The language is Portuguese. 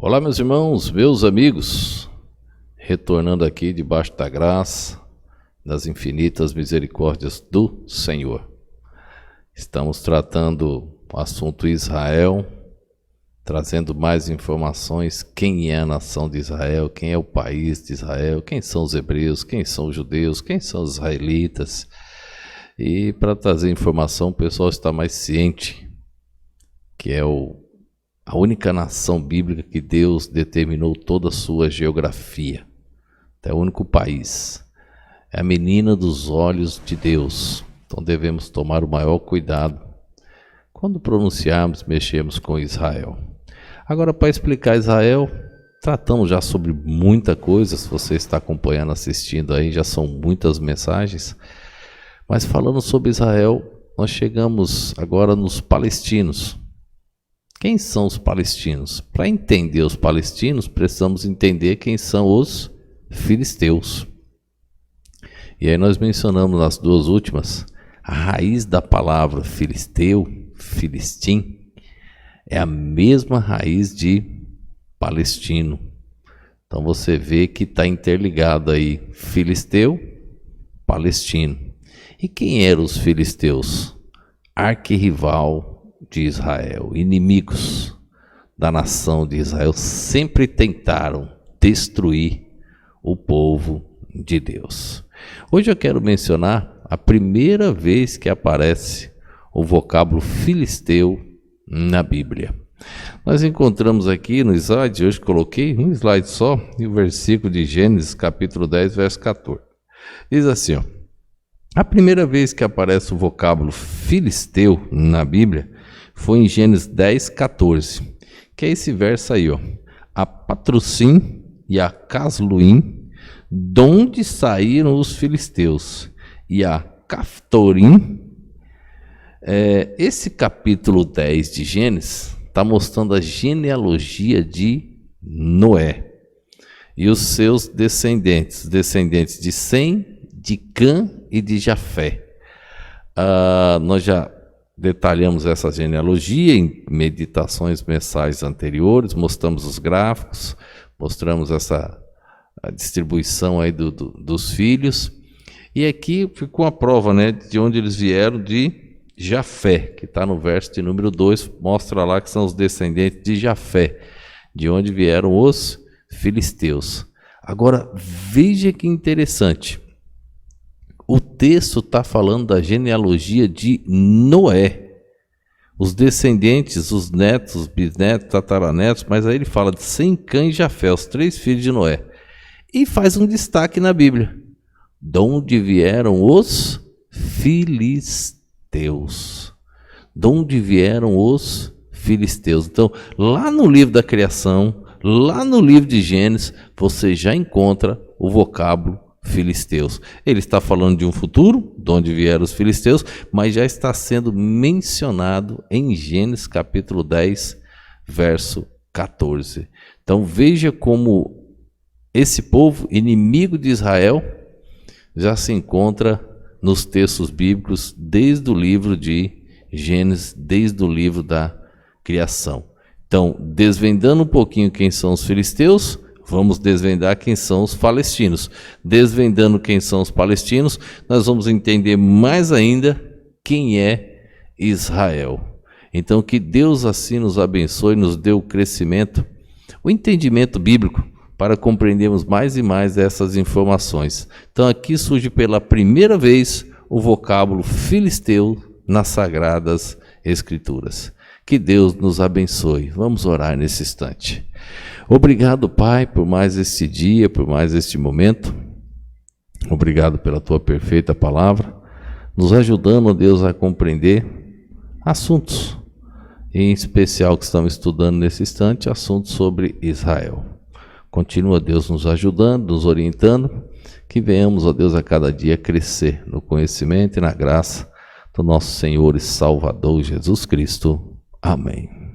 Olá, meus irmãos, meus amigos, retornando aqui debaixo da graça, das infinitas misericórdias do Senhor. Estamos tratando o assunto Israel, trazendo mais informações, quem é a nação de Israel, quem é o país de Israel, quem são os hebreus, quem são os judeus, quem são os israelitas. E para trazer informação, o pessoal está mais ciente, que é a única nação bíblica que Deus determinou toda a sua geografia. É o único país. É a menina dos olhos de Deus. Então devemos tomar o maior cuidado quando pronunciarmos, mexermos com Israel. Agora, para explicar Israel, tratamos já sobre muita coisa. Se você está acompanhando, assistindo aí, já são muitas mensagens. Mas falando sobre Israel, nós chegamos agora nos palestinos. Quem são os palestinos? Para entender os palestinos, precisamos entender quem são os filisteus. E aí nós mencionamos nas duas últimas, a raiz da palavra filisteu, filistim, é a mesma raiz de palestino. Então você vê que está interligado aí, filisteu, palestino. E quem eram os filisteus? Arquirrival de Israel, inimigos da nação de Israel, sempre tentaram destruir o povo de Deus. Hoje eu quero mencionar a primeira vez que aparece o vocábulo filisteu na Bíblia. Nós encontramos aqui no slide, hoje coloquei um slide só, o versículo de Gênesis capítulo 10, verso 14. Diz assim, ó, a primeira vez que aparece o vocábulo filisteu na Bíblia foi em Gênesis 10, 14, que é esse verso aí, ó. A Patrocim e a Casluim, donde saíram os filisteus, e a Caftorim. Esse capítulo 10 de Gênesis está mostrando a genealogia de Noé e os seus descendentes de Sem, de Cã e de Jafé. Nós já detalhamos essa genealogia em meditações mensais anteriores, mostramos os gráficos, mostramos a distribuição aí dos filhos, e aqui ficou a prova, né, de onde eles vieram, de Jafé, que está no verso de número 2, mostra lá que são os descendentes de Jafé, de onde vieram os filisteus. Agora, veja que interessante. O texto está falando da genealogia de Noé, os descendentes, os netos, os bisnetos, tataranetos, mas aí ele fala de Sem, Cã e Jafé, os 3 filhos de Noé. E faz um destaque na Bíblia, de onde vieram os filisteus. De onde vieram os filisteus. Então, lá no livro da criação, lá no livro de Gênesis, você já encontra o vocábulo filisteus. Ele está falando de um futuro, de onde vieram os filisteus, mas já está sendo mencionado em Gênesis capítulo 10, verso 14. Então veja como esse povo, inimigo de Israel, já se encontra nos textos bíblicos desde o livro de Gênesis, desde o livro da criação. Então, desvendando um pouquinho quem são os filisteus, vamos desvendar quem são os palestinos. Desvendando quem são os palestinos, nós vamos entender mais ainda quem é Israel. Então, que Deus assim nos abençoe, nos dê o crescimento, o entendimento bíblico, para compreendermos mais e mais essas informações. Então, aqui surge pela primeira vez o vocábulo filisteu nas Sagradas Escrituras. Que Deus nos abençoe. Vamos orar nesse instante. Obrigado, Pai, por mais este dia, por mais este momento. Obrigado pela Tua perfeita palavra, nos ajudando, ó Deus, a compreender assuntos, em especial que estamos estudando nesse instante, assuntos sobre Israel. Continua, Deus, nos ajudando, nos orientando, que venhamos, ó Deus, a cada dia crescer no conhecimento e na graça do nosso Senhor e Salvador Jesus Cristo. Amém.